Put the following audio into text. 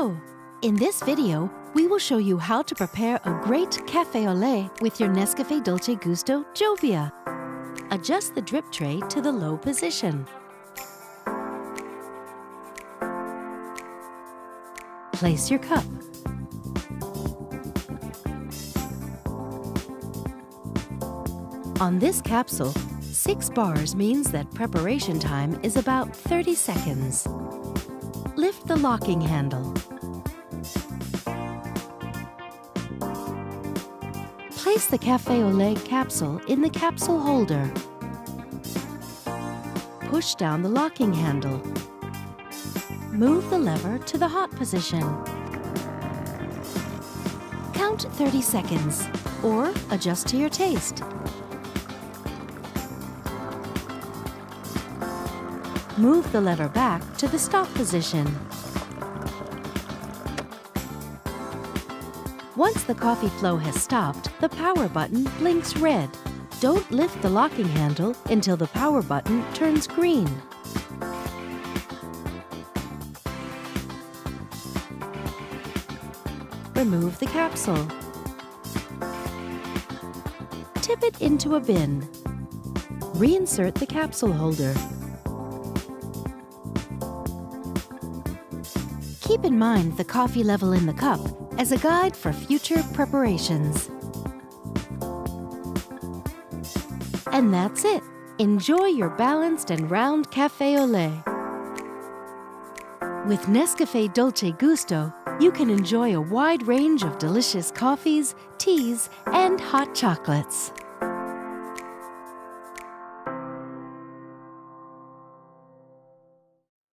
Hello! In this video, we will show you how to prepare a great Café Au Lait with your NESCAFÉ Dolce Gusto Jovia. Adjust the drip tray to the low position. Place your cup. On this capsule, 6 bars means that preparation time is about 30 seconds. Lift the locking handle. Place the Café Au Lait capsule in the capsule holder. Push down the locking handle. Move the lever to the hot position. Count 30 seconds, or adjust to your taste. Move the lever back to the stop position. Once the coffee flow has stopped, the power button blinks red. Don't lift the locking handle until the power button turns green. Remove the capsule. Tip it into a bin. Reinsert the capsule holder. Keep in mind the coffee level in the cup as a guide for future preparations. And that's it! Enjoy your balanced and round Café Au Lait. With NESCAFÉ Dolce Gusto, you can enjoy a wide range of delicious coffees, teas, and hot chocolates.